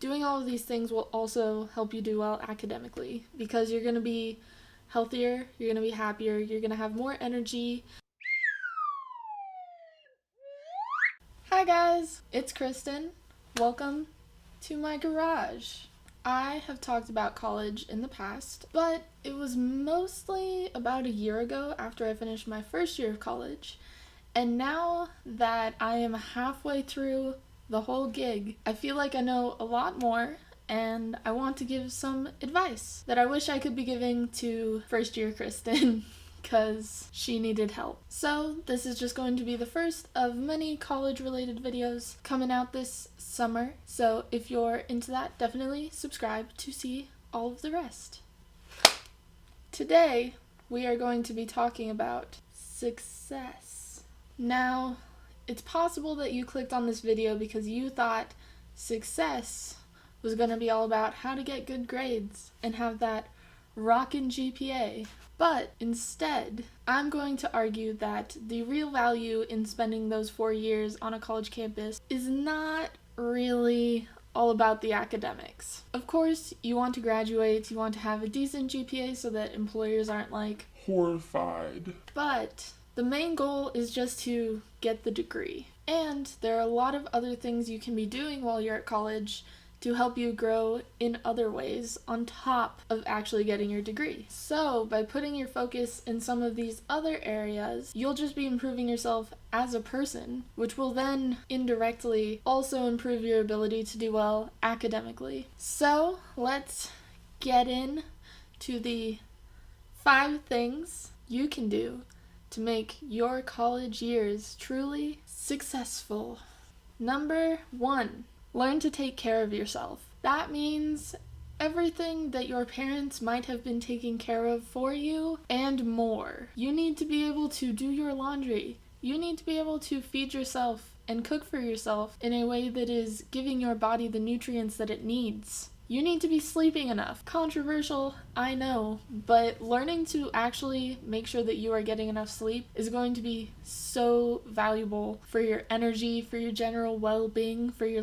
doing all of these things will also help you do well academically because you're going to be healthier, you're going to be happier, you're going to have more energy. Hi guys, it's Kristen. Welcome to my garage. I have talked about college in the past, but it was mostly about a year ago after I finished my first year of college. And now that I am halfway through the whole gig, I feel like I know a lot more, and I want to give some advice that I wish I could be giving to first year Kristen because she needed help. So this is just going to be the first of many college related videos coming out this summer. So if you're into that, definitely subscribe to see all of the rest. Today we are going to be talking about success. Now, it's possible that you clicked on this video because you thought success was going to be all about how to get good grades and have that rockin' GPA. But instead, I'm going to argue that the real value in spending those 4 years on a college campus is not really all about the academics. Of course, you want to graduate, you want to have a decent GPA so that employers aren't like horrified. But the main goal is just to get the degree. And there are a lot of other things you can be doing while you're at college to help you grow in other ways on top of actually getting your degree. So by putting your focus in some of these other areas, you'll just be improving yourself as a person, which will then indirectly also improve your ability to do well academically. So let's get in to the 5 things you can do to make your college years truly successful. Number 1, learn to take care of yourself. That means everything that your parents might have been taking care of for you and more. You need to be able to do your laundry. You need to be able to feed yourself and cook for yourself in a way that is giving your body the nutrients that it needs. You need to be sleeping enough. Controversial, I know, but learning to actually make sure that you are getting enough sleep is going to be so valuable for your energy, for your general well-being, for your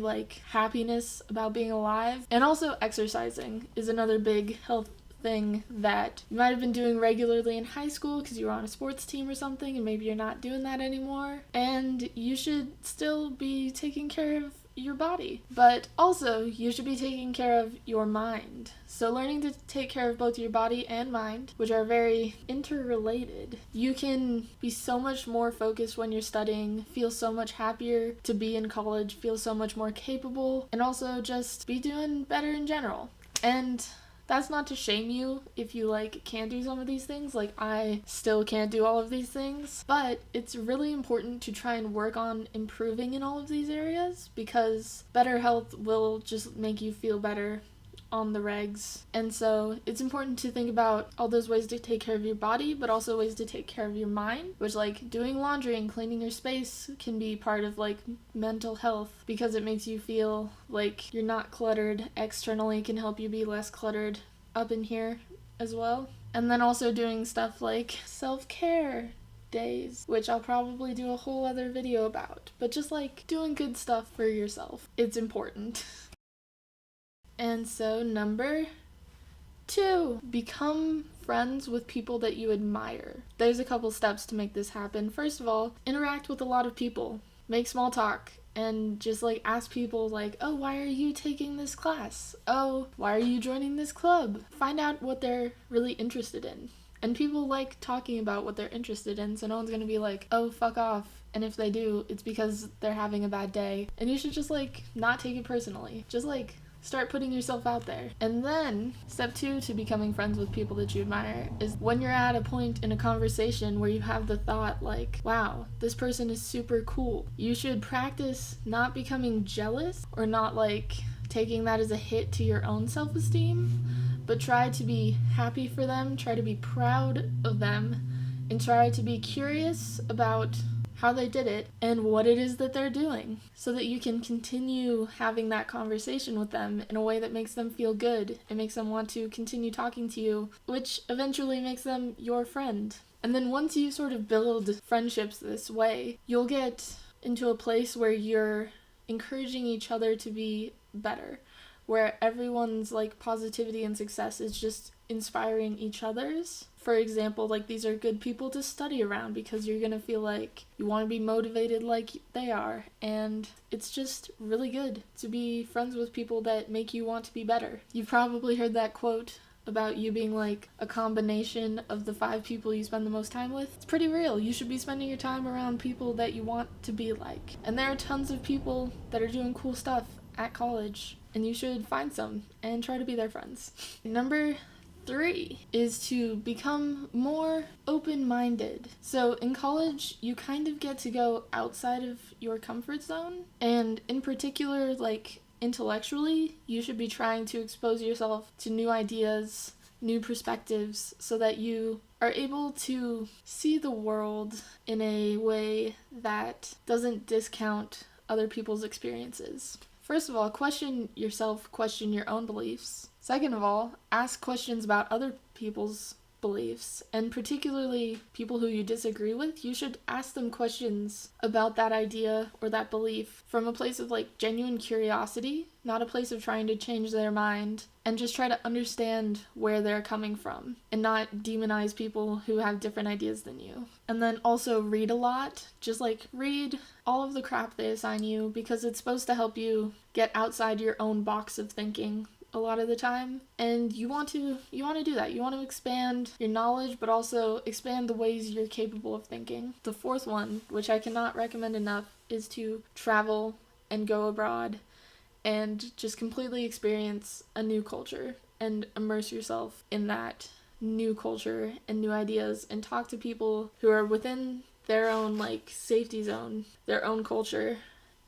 happiness about being alive. And also exercising is another big health thing that you might have been doing regularly in high school because you were on a sports team or something, and maybe you're not doing that anymore. And you should still be taking care of your body, but also you should be taking care of your mind. So learning to take care of both your body and mind, which are very interrelated, you can be so much more focused when you're studying, feel so much happier to be in college, feel so much more capable, and also just be doing better in general. And that's not to shame you if you can't do some of these things. I still can't do all of these things, but it's really important to try and work on improving in all of these areas because better health will just make you feel better on the regs. And so it's important to think about all those ways to take care of your body, but also ways to take care of your mind, which doing laundry and cleaning your space can be part of mental health because it makes you feel like you're not cluttered. Externally can help you be less cluttered up in here as well. And then also doing stuff like self-care days, which I'll probably do a whole other video about, but just doing good stuff for yourself. It's important. And so number 2, become friends with people that you admire. There's a couple steps to make this happen. First of all, interact with a lot of people. Make small talk and just ask people oh, why are you taking this class? Oh, why are you joining this club? Find out what they're really interested in. And people like talking about what they're interested in, so no one's gonna be oh, fuck off. And if they do, it's because they're having a bad day. And you should just not take it personally. Just start putting yourself out there. And then step 2 to becoming friends with people that you admire is when you're at a point in a conversation where you have the thought wow, this person is super cool. You should practice not becoming jealous or not taking that as a hit to your own self-esteem, but try to be happy for them, try to be proud of them, and try to be curious about how they did it, and what it is that they're doing, so that you can continue having that conversation with them in a way that makes them feel good and makes them want to continue talking to you, which eventually makes them your friend. And then once you sort of build friendships this way, you'll get into a place where you're encouraging each other to be better, where everyone's like positivity and success is just inspiring each other's. For example, like these are good people to study around because you're gonna feel like you want to be motivated like they are, and it's just really good to be friends with people that make you want to be better. You've probably heard that quote about you being like a combination of the 5 people you spend the most time with. It's pretty real. You should be spending your time around people that you want to be like. And there are tons of people that are doing cool stuff at college, and you should find some and try to be their friends. Number 3 is to become more open-minded. So in college, you kind of get to go outside of your comfort zone, and in particular, like intellectually, you should be trying to expose yourself to new ideas, new perspectives, so that you are able to see the world in a way that doesn't discount other people's experiences. First of all, question yourself, question your own beliefs. Second of all, ask questions about other people's beliefs, and particularly people who you disagree with. You should ask them questions about that idea or that belief from a place of like genuine curiosity, not a place of trying to change their mind, and just try to understand where they're coming from and not demonize people who have different ideas than you. And then also read a lot. Just like read all of the crap they assign you, because it's supposed to help you get outside your own box of thinking a lot of the time, and you want to do that. You want to expand your knowledge, but also expand the ways you're capable of thinking. The 4th one, which I cannot recommend enough, is to travel and go abroad and just completely experience a new culture and immerse yourself in that new culture and new ideas, and talk to people who are within their own like safety zone, their own culture,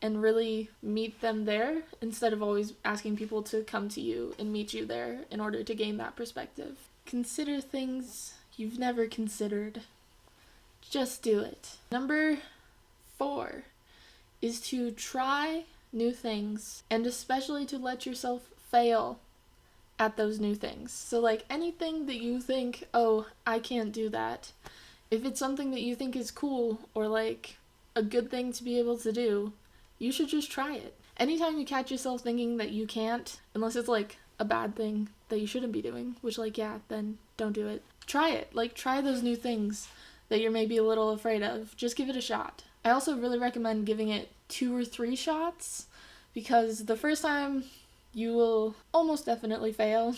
and really meet them there instead of always asking people to come to you and meet you there in order to gain that perspective. Consider things you've never considered. Just do it. Number 4 is to try new things, and especially to let yourself fail at those new things. So like anything that you think, oh, I can't do that, if it's something that you think is cool or like a good thing to be able to do, you should just try it. Anytime you catch yourself thinking that you can't, unless it's like a bad thing that you shouldn't be doing, which like, yeah, then don't do it. Try it. Like try those new things that you're maybe a little afraid of. Just give it a shot. I also really recommend giving it 2 or 3 shots, because the first time you will almost definitely fail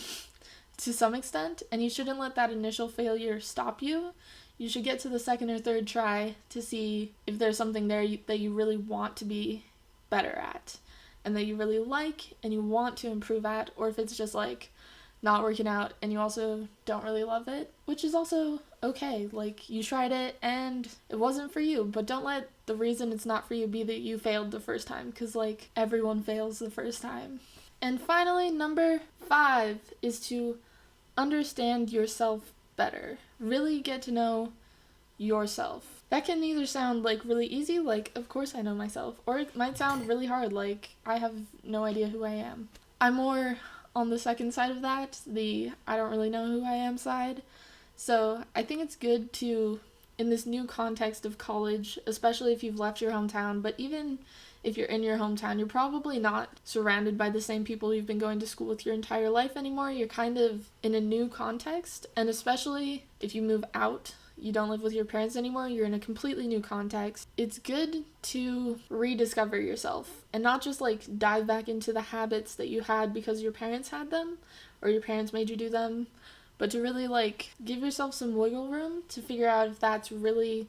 to some extent, and you shouldn't let that initial failure stop you. You should get to the 2nd or 3rd try to see if there's something there that you really want to be better at, and that you really like and you want to improve at, or if it's just like not working out and you also don't really love it, which is also okay. Like you tried it and it wasn't for you, but don't let the reason it's not for you be that you failed the first time, because like everyone fails the first time. And finally, number 5 is to understand yourself better. Really get to know yourself. That can either sound like really easy, like of course I know myself, or it might sound really hard, like I have no idea who I am. I'm more on the second side of that, the I don't really know who I am side. So I think it's good to, in this new context of college, especially if you've left your hometown, but even if you're in your hometown, you're probably not surrounded by the same people you've been going to school with your entire life anymore. You're kind of in a new context, and especially if you move out, you don't live with your parents anymore, you're in a completely new context. It's good to rediscover yourself and not just like dive back into the habits that you had because your parents had them or your parents made you do them, but to really like give yourself some wiggle room to figure out if that's really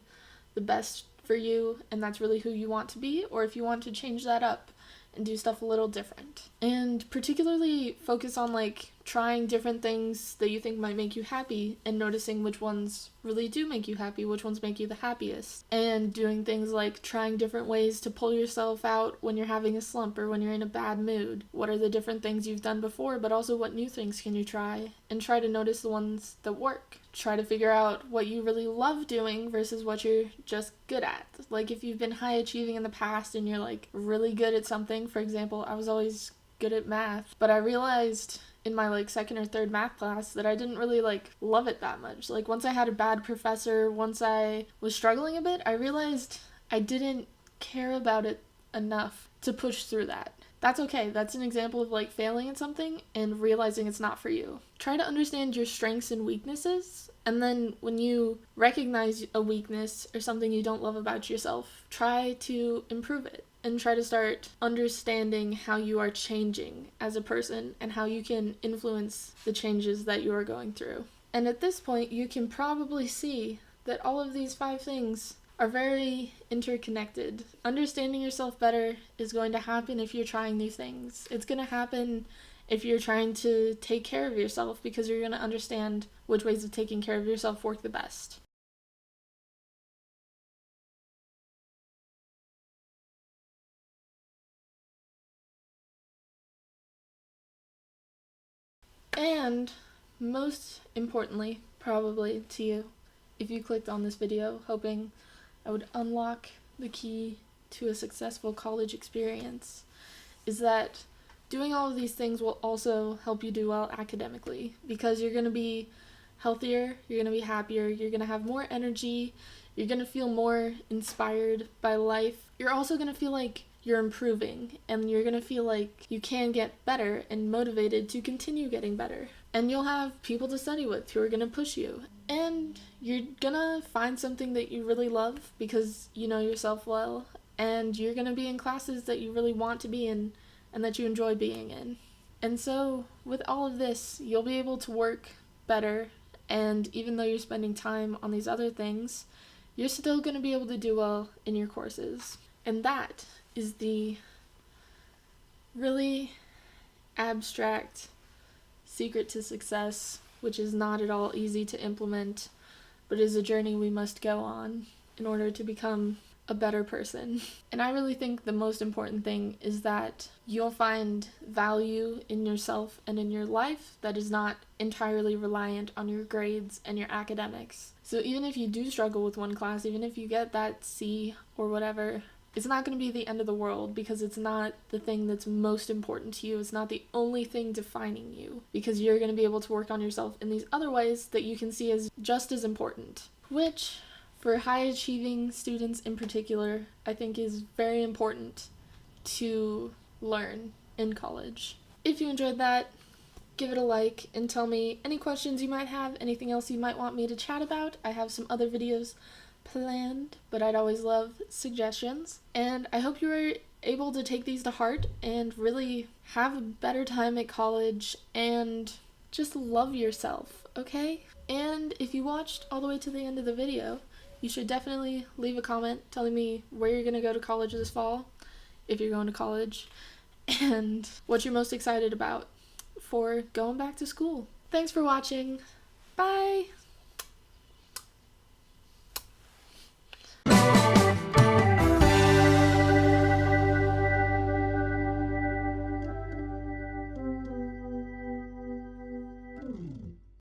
the best for you and that's really who you want to be, or if you want to change that up and do stuff a little different. And particularly focus on like trying different things that you think might make you happy and noticing which ones really do make you happy, which ones make you the happiest. And doing things like trying different ways to pull yourself out when you're having a slump or when you're in a bad mood. What are the different things you've done before, but also what new things can you try? And try to notice the ones that work. Try to figure out what you really love doing versus what you're just good at. Like if you've been high achieving in the past and you're like really good at something, for example, I was always good at math, but I realized in my like second or third math class that I didn't really like love it that much. Like once I had a bad professor, once I was struggling a bit, I realized I didn't care about it enough to push through that. That's okay. That's an example of like failing at something and realizing it's not for you. Try to understand your strengths and weaknesses, and then when you recognize a weakness or something you don't love about yourself, try to improve it and try to start understanding how you are changing as a person and how you can influence the changes that you are going through. And at this point, you can probably see that all of these 5 things are very interconnected. Understanding yourself better is going to happen if you're trying new things. It's going to happen if you're trying to take care of yourself, because you're going to understand which ways of taking care of yourself work the best. And most importantly, probably to you, if you clicked on this video hoping I would unlock the key to a successful college experience, is that doing all of these things will also help you do well academically, because you're going to be healthier, you're going to be happier, you're going to have more energy, you're going to feel more inspired by life. You're also going to feel like you're improving, and you're going to feel like you can get better and motivated to continue getting better. And you'll have people to study with who are going to push you. And you're going to find something that you really love because you know yourself well, and you're going to be in classes that you really want to be in and that you enjoy being in. And so, with all of this, you'll be able to work better, and even though you're spending time on these other things, you're still going to be able to do well in your courses. And that is the really abstract secret to success, which is not at all easy to implement, but is a journey we must go on in order to become a better person. And I really think the most important thing is that you'll find value in yourself and in your life that is not entirely reliant on your grades and your academics. So even if you do struggle with one class, even if you get that C or whatever, it's not going to be the end of the world, because it's not the thing that's most important to you. It's not the only thing defining you, because you're going to be able to work on yourself in these other ways that you can see as just as important, which for high achieving students in particular, I think is very important to learn in college. If you enjoyed that, give it a like and tell me any questions you might have, anything else you might want me to chat about. I have some other videos planned, but I'd always love suggestions. And I hope you were able to take these to heart and really have a better time at college and just love yourself, okay? And if you watched all the way to the end of the video, you should definitely leave a comment telling me where you're going to go to college this fall, if you're going to college, and what you're most excited about for going back to school. Thanks for watching. Bye!